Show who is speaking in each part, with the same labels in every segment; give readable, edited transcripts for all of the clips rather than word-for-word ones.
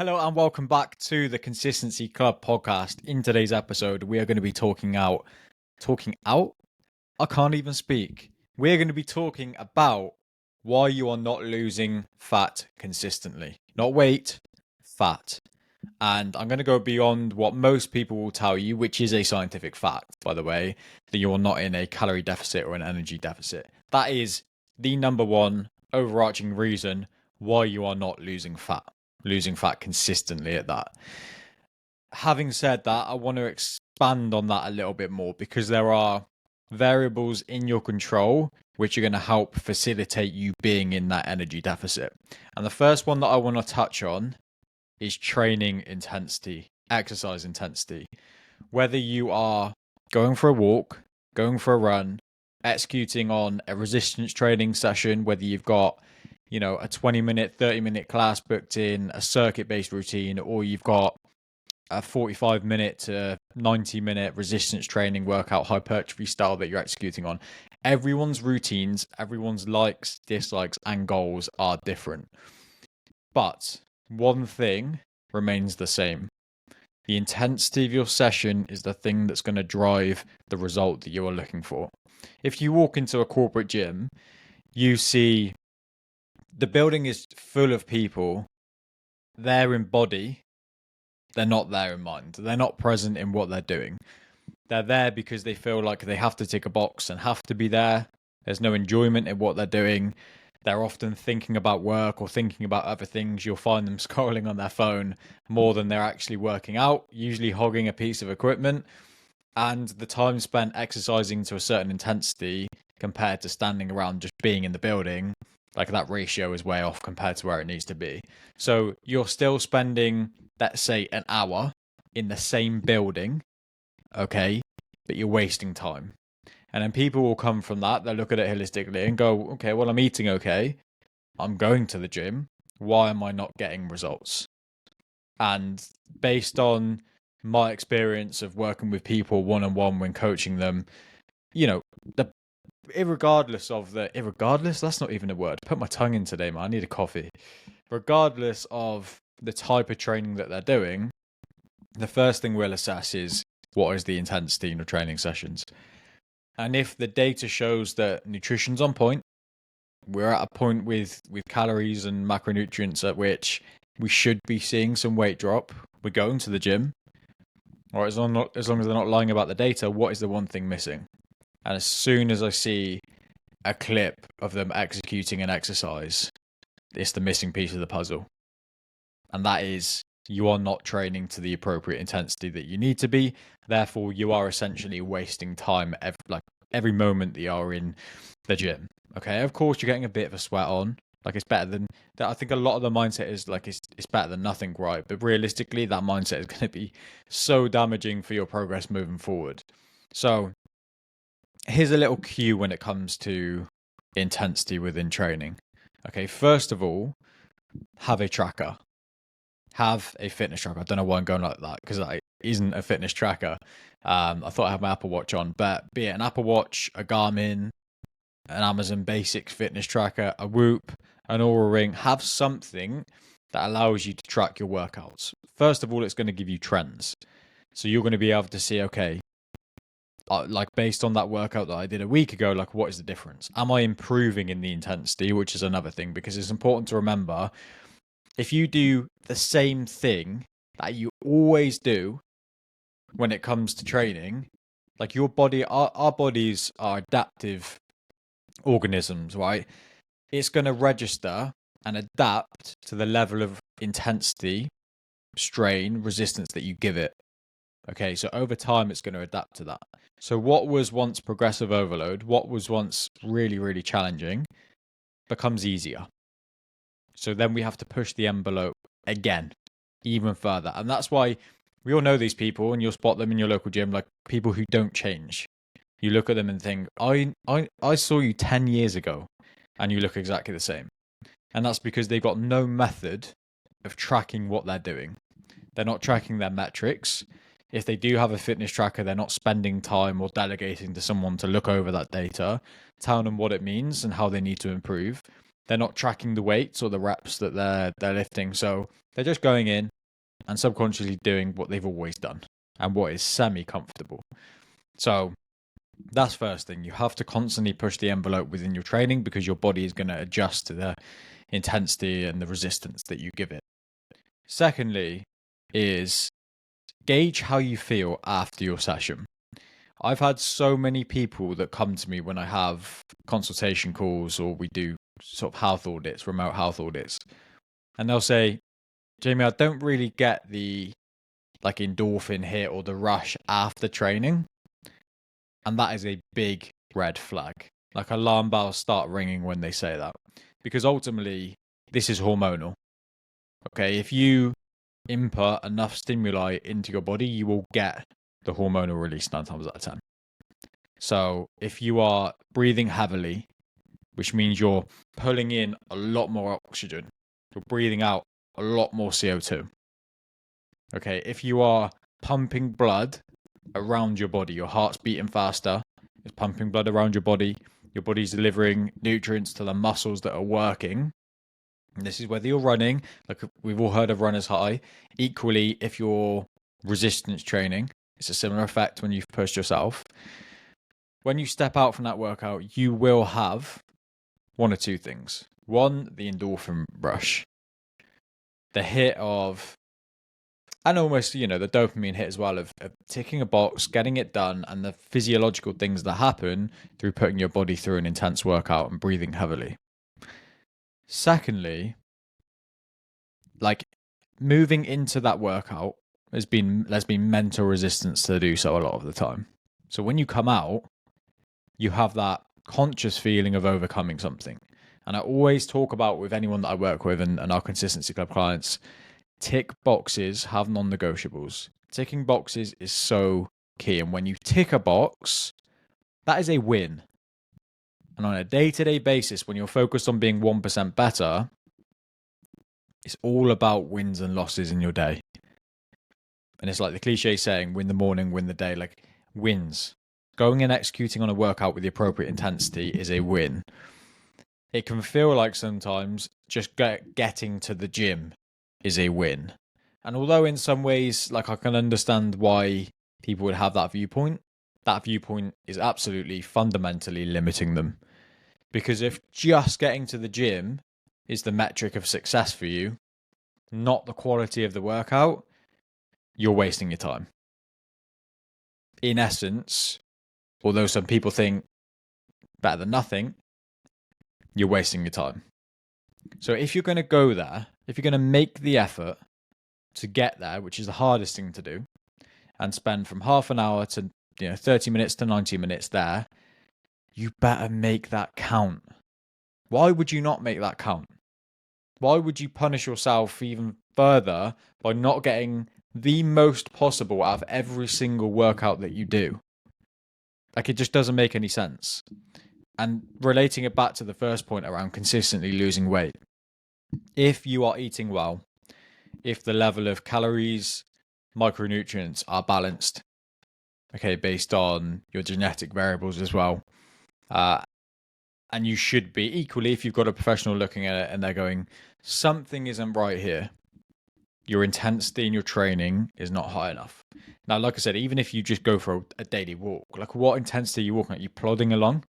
Speaker 1: Hello and welcome back to the Consistency Club podcast. In today's episode, we are going to be talking out. I can't even speak. We're going to be talking about why you are not losing fat consistently. Not weight, fat. And I'm going to go beyond what most people will tell you, which is a scientific fact, by the way, that you are not in a calorie deficit or an energy deficit. That is the number one overarching reason why you are not losing fat consistently at that. Having said that, I want to expand on that a little bit more because there are variables in your control which are going to help facilitate you being in that energy deficit. And the first one that I want to touch on is training intensity, exercise intensity. Whether you are going for a walk, going for a run, executing on a resistance training session, whether you've got a 20-minute, 30-minute class booked in, a circuit-based routine, or you've got a 45-minute to 90-minute resistance training workout, hypertrophy style that you're executing on. Everyone's routines, everyone's likes, dislikes, and goals are different. But one thing remains the same. The intensity of your session is the thing that's going to drive the result that you are looking for. If you walk into a corporate gym, you see the building is full of people. They're in body. They're not there in mind. They're not present in what they're doing. They're there because they feel like they have to tick a box and have to be there. There's no enjoyment in what they're doing. They're often thinking about work or thinking about other things. You'll find them scrolling on their phone more than they're actually working out, usually hogging a piece of equipment. And the time spent exercising to a certain intensity compared to standing around just being in the building, like that ratio is way off compared to where it needs to be. So you're still spending, let's say, an hour in the same building, okay, but you're wasting time. And then people will come from that, they'll look at it holistically and go, okay, well, I'm eating okay, I'm going to the gym, why am I not getting results? And based on my experience of working with people one-on-one when coaching them, irregardless, that's not even a word. Put my tongue in today, man. I need a coffee. Regardless of the type of training that they're doing, the first thing we'll assess is what is the intensity in the training sessions. And if the data shows that nutrition's on point, we're at a point with calories and macronutrients at which we should be seeing some weight drop, we're going to the gym. Or as long as they're not lying about the data, what is the one thing missing? And as soon as I see a clip of them executing an exercise, it's the missing piece of the puzzle. And that is, you are not training to the appropriate intensity that you need to be. Therefore, you are essentially wasting time every moment that you are in the gym. Okay, of course, you're getting a bit of a sweat on. Like, it's better than that. I think a lot of the mindset is like it's better than nothing, right? But realistically, that mindset is going to be so damaging for your progress moving forward. So here's a little cue when it comes to intensity within training. Okay, first of all, have a tracker. Have a fitness tracker. I don't know why I'm going like that because that isn't a fitness tracker. I thought I had my Apple Watch on, but be it an Apple Watch, a Garmin, an Amazon Basics fitness tracker, a Whoop, an Oura Ring, have something that allows you to track your workouts. First of all, it's going to give you trends. So you're going to be able to see, okay, like based on that workout that I did a week ago, like what is the difference? Am I improving in the intensity, which is another thing, because it's important to remember, if you do the same thing that you always do when it comes to training, like your body, our bodies are adaptive organisms, right? It's going to register and adapt to the level of intensity, strain, resistance that you give it. Okay, so over time, it's going to adapt to that. So what was once progressive overload, what was once really, really challenging, becomes easier. So then we have to push the envelope again, even further. And that's why we all know these people, and you'll spot them in your local gym, like people who don't change. You look at them and think, I saw you 10 years ago, and you look exactly the same. And that's because they've got no method of tracking what they're doing. They're not tracking their metrics. If they do have a fitness tracker, they're not spending time or delegating to someone to look over that data, telling them what it means and how they need to improve. They're not tracking the weights or the reps that they're lifting. So they're just going in and subconsciously doing what they've always done and what is semi-comfortable. So that's first thing. You have to constantly push the envelope within your training because your body is going to adjust to the intensity and the resistance that you give it. Secondly is gauge how you feel after your session. I've had so many people that come to me when I have consultation calls or we do sort of health audits, remote health audits, and they'll say, Jamie, I don't really get the like endorphin hit or the rush after training. And that is a big red flag. Like alarm bells start ringing when they say that. Because ultimately, this is hormonal. Okay, if you input enough stimuli into your body, you will get the hormonal release 9 times out of 10. So if you are breathing heavily, which means you're pulling in a lot more oxygen, you're breathing out a lot more CO2. Okay, if you are pumping blood around your body, your heart's beating faster, it's pumping blood around your body's delivering nutrients to the muscles that are working. And this is whether you're running, like we've all heard of runner's high. Equally, if you're resistance training, it's a similar effect when you've pushed yourself. When you step out from that workout, you will have one or two things. One, the endorphin rush, the hit of, and almost, the dopamine hit as well of ticking a box, getting it done, and the physiological things that happen through putting your body through an intense workout and breathing heavily. Secondly, like moving into that workout, there's been mental resistance to do so a lot of the time. So when you come out, you have that conscious feeling of overcoming something. And I always talk about with anyone that I work with and our Consistency Club clients, tick boxes, have non-negotiables. Ticking boxes is so key. And when you tick a box, that is a win. And on a day-to-day basis, when you're focused on being 1% better, it's all about wins and losses in your day. And it's like the cliche saying, win the morning, win the day, like wins. Going and executing on a workout with the appropriate intensity is a win. It can feel like sometimes just getting to the gym is a win. And although in some ways, like I can understand why people would have that viewpoint is absolutely fundamentally limiting them. Because if just getting to the gym is the metric of success for you, not the quality of the workout, you're wasting your time. In essence, although some people think better than nothing, you're wasting your time. So if you're going to go there, if you're going to make the effort to get there, which is the hardest thing to do, and spend from half an hour to 30 minutes to 90 minutes there, you better make that count. Why would you not make that count? Why would you punish yourself even further by not getting the most possible out of every single workout that you do? Like, it just doesn't make any sense. And relating it back to the first point around consistently losing weight, if you are eating well, if the level of calories, micronutrients are balanced, okay, based on your genetic variables as well, and you should be equally, if you've got a professional looking at it and they're going, something isn't right here, your intensity in your training is not high enough. Now, like I said, even if you just go for a daily walk, like what intensity are you walking at? Are you plodding along?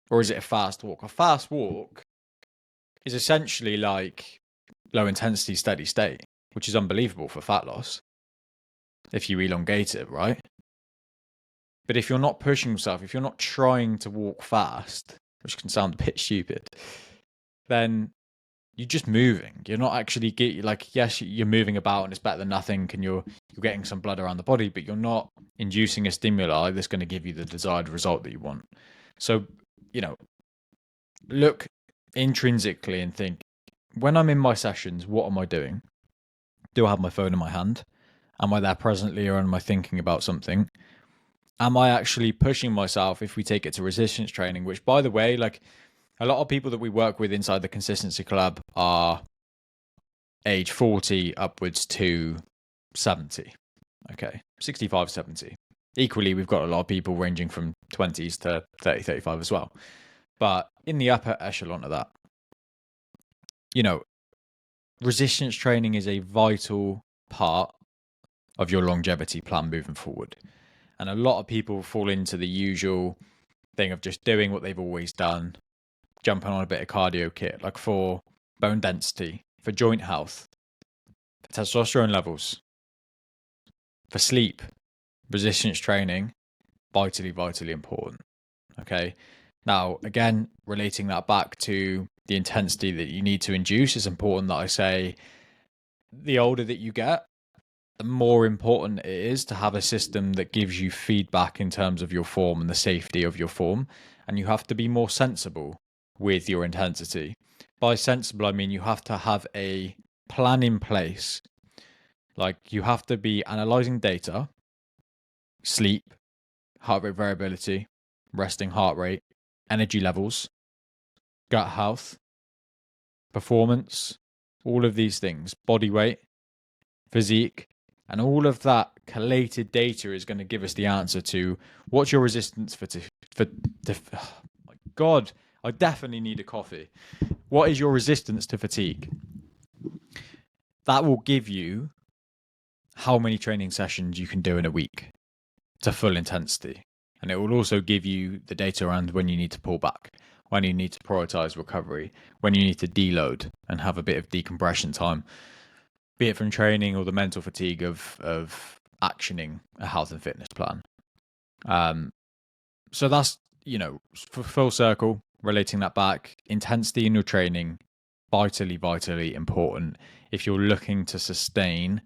Speaker 1: Or is it a fast walk? A fast walk is essentially like low intensity, steady state, which is unbelievable for fat loss if you elongate it, right? But if you're not pushing yourself, if you're not trying to walk fast, which can sound a bit stupid, then you're just moving. You're not actually yes, you're moving about and it's better than nothing, and you're getting some blood around the body, but you're not inducing a stimuli that's going to give you the desired result that you want. So, look intrinsically and think, when I'm in my sessions, what am I doing? Do I have my phone in my hand? Am I there presently, or am I thinking about something? Am I actually pushing myself if we take it to resistance training, which, by the way, like a lot of people that we work with inside the Consistency Club are age 40 upwards to 70. Okay, 65, 70. Equally, we've got a lot of people ranging from 20s to 30, 35 as well. But in the upper echelon of that, you know, resistance training is a vital part of your longevity plan moving forward. And a lot of people fall into the usual thing of just doing what they've always done, jumping on a bit of cardio kit, like for bone density, for joint health, for testosterone levels, for sleep. Resistance training, vitally, vitally important. Okay. Now, again, relating that back to the intensity that you need to induce, it's important that I say the older that you get, the more important it is to have a system that gives you feedback in terms of your form and the safety of your form. And you have to be more sensible with your intensity. By sensible, I mean you have to have a plan in place. Like you have to be analyzing data, sleep, heart rate variability, resting heart rate, energy levels, gut health, performance, all of these things, body weight, physique, and all of that collated data is going to give us the answer to what's your resistance oh my God, I definitely need a coffee. What is your resistance to fatigue? That will give you how many training sessions you can do in a week to full intensity. And it will also give you the data around when you need to pull back, when you need to prioritize recovery, when you need to deload and have a bit of decompression time, be it from training or the mental fatigue of actioning a health and fitness plan. So that's, for full circle, relating that back, intensity in your training, vitally, vitally important if you're looking to sustain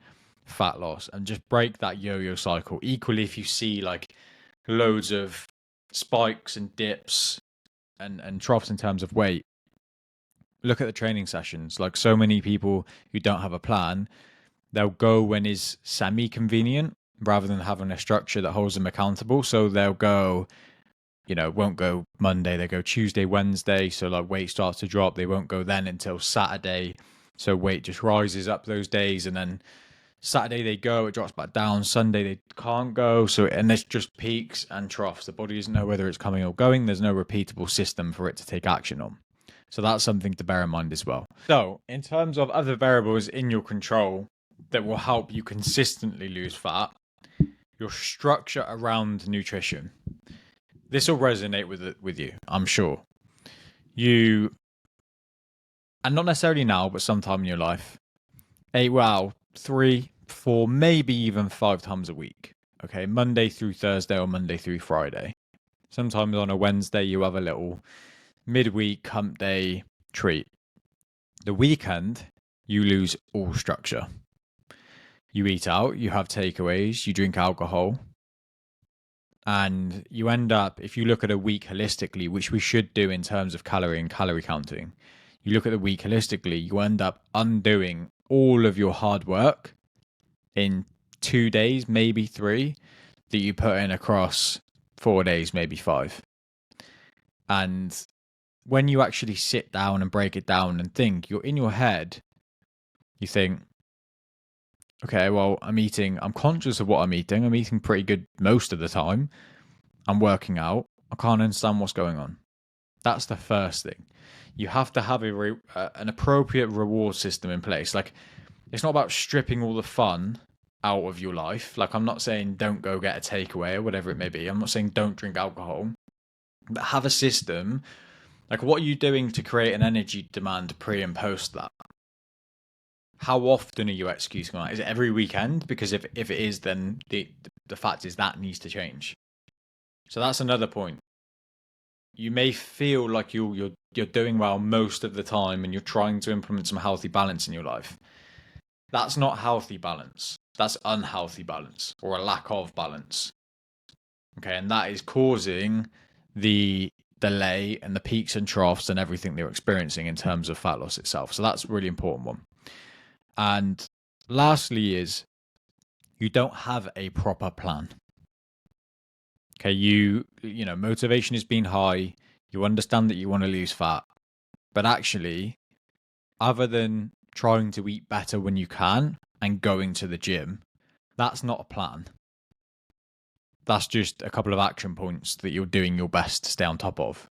Speaker 1: fat loss and just break that yo-yo cycle. Equally, if you see like loads of spikes and dips and troughs in terms of weight, look at the training sessions. Like so many people who don't have a plan, they'll go when is semi-convenient rather than having a structure that holds them accountable. So they'll go, won't go Monday, they go Tuesday, Wednesday. So like weight starts to drop. They won't go then until Saturday. So weight just rises up those days. And then Saturday they go, it drops back down. Sunday they can't go. So, and there's just peaks and troughs. The body doesn't know whether it's coming or going. There's no repeatable system for it to take action on. So that's something to bear in mind as well. So in terms of other variables in your control that will help you consistently lose fat, your structure around nutrition. This will resonate with you, I'm sure. You, and not necessarily now, but sometime in your life, eat well 3, 4, maybe even 5 times a week. Okay, Monday through Thursday or Monday through Friday. Sometimes on a Wednesday you have a little midweek hump day treat. The weekend you lose all structure. You eat out, you have takeaways, you drink alcohol, and you end up, if you look at a week holistically, which we should do in terms of calorie and calorie counting, you look at the week holistically, you end up undoing all of your hard work in 2 days, maybe 3, that you put in across 4 days, maybe 5. And when you actually sit down and break it down and think, you're in your head, you think, okay, well, I'm conscious of what I'm eating pretty good most of the time. I'm working out. I can't understand what's going on. That's the first thing. You have to have an appropriate reward system in place. Like, it's not about stripping all the fun out of your life. Like, I'm not saying don't go get a takeaway or whatever it may be. I'm not saying don't drink alcohol. But have a system. Like, what are you doing to create an energy demand pre and post that? How often are you executing on that? Is it every weekend? Because if it is, then the fact is that needs to change. So that's another point. You may feel like you're doing well most of the time and you're trying to implement some healthy balance in your life. That's not healthy balance. That's unhealthy balance or a lack of balance. Okay, and that is causing the delay and the peaks and troughs and everything they're experiencing in terms of fat loss itself. So that's a really important one. And lastly is you don't have a proper plan. Okay, you know, motivation has been high. You understand that you want to lose fat, but actually, other than trying to eat better when you can and going to the gym, that's not a plan. That's just a couple of action points that you're doing your best to stay on top of.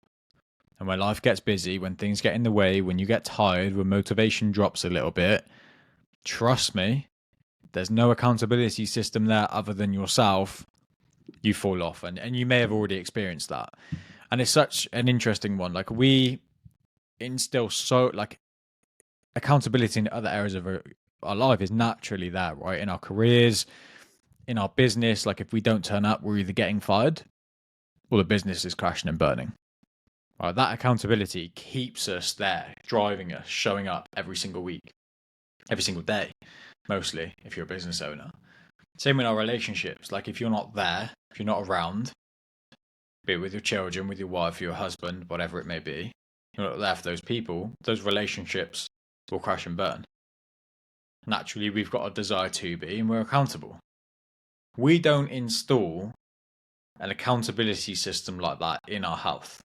Speaker 1: And when life gets busy, when things get in the way, when you get tired, when motivation drops a little bit, trust me, there's no accountability system there other than yourself. You fall off, and you may have already experienced that. And it's such an interesting one. Like, we instill so, like, accountability in other areas of our life is naturally there, right? In our careers, in our business. Like, if we don't turn up, we're either getting fired or the business is crashing and burning. Right? That accountability keeps us there, driving us, showing up every single week, every single day, mostly if you're a business owner. Same with our relationships. Like, if you're not there, if you're not around, be it with your children, with your wife, your husband, whatever it may be, you're not there for those people, those relationships will crash and burn. Naturally, we've got a desire to be, and we're accountable. We don't install an accountability system like that in our health.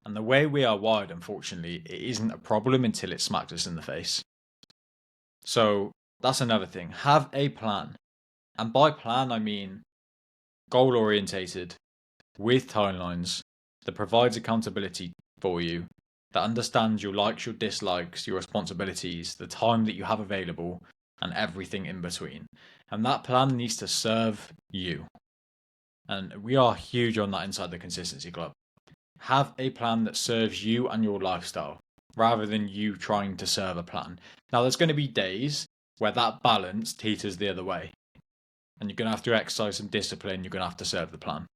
Speaker 1: And the way we are wired, unfortunately, it isn't a problem until it smacks us in the face. So that's another thing. Have a plan. And by plan, I mean goal orientated, with timelines, that provides accountability for you, that understands your likes, your dislikes, your responsibilities, the time that you have available, and everything in between. And that plan needs to serve you. And we are huge on that inside the Consistency Club. Have a plan that serves you and your lifestyle, rather than you trying to serve a plan. Now, there's going to be days where that balance teeters the other way. And you're going to have to exercise some discipline, you're going to have to serve the plan.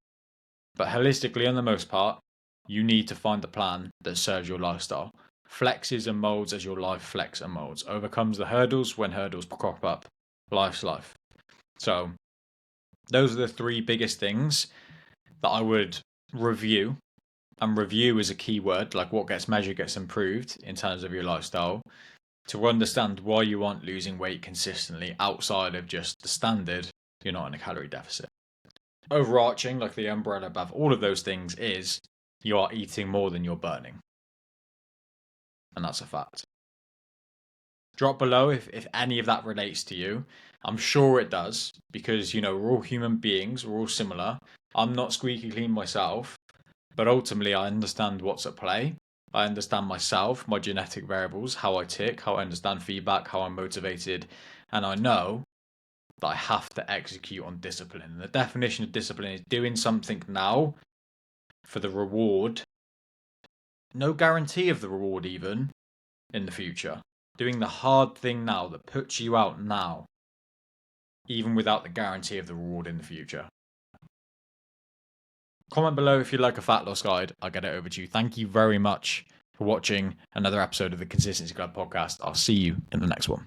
Speaker 1: But holistically, on the most part, you need to find the plan that serves your lifestyle. Flexes and molds as your life flex and molds. Overcomes the hurdles when hurdles crop up. Life's life. So, those are the three biggest things that I would review. And review is a key word, like what gets measured gets improved in terms of your lifestyle, to understand why you aren't losing weight consistently outside of just the standard, you're not in a calorie deficit. Overarching, like the umbrella above all of those things, is you are eating more than you're burning. And that's a fact. Drop below if any of that relates to you. I'm sure it does, because, we're all human beings, we're all similar. I'm not squeaky clean myself, but ultimately I understand what's at play. I understand myself, my genetic variables, how I tick, how I understand feedback, how I'm motivated, and I know that I have to execute on discipline. And the definition of discipline is doing something now for the reward. No guarantee of the reward even in the future. Doing the hard thing now that puts you out now, even without the guarantee of the reward in the future. Comment below if you'd like a fat loss guide. I'll get it over to you. Thank you very much for watching another episode of the Consistency Club podcast. I'll see you in the next one.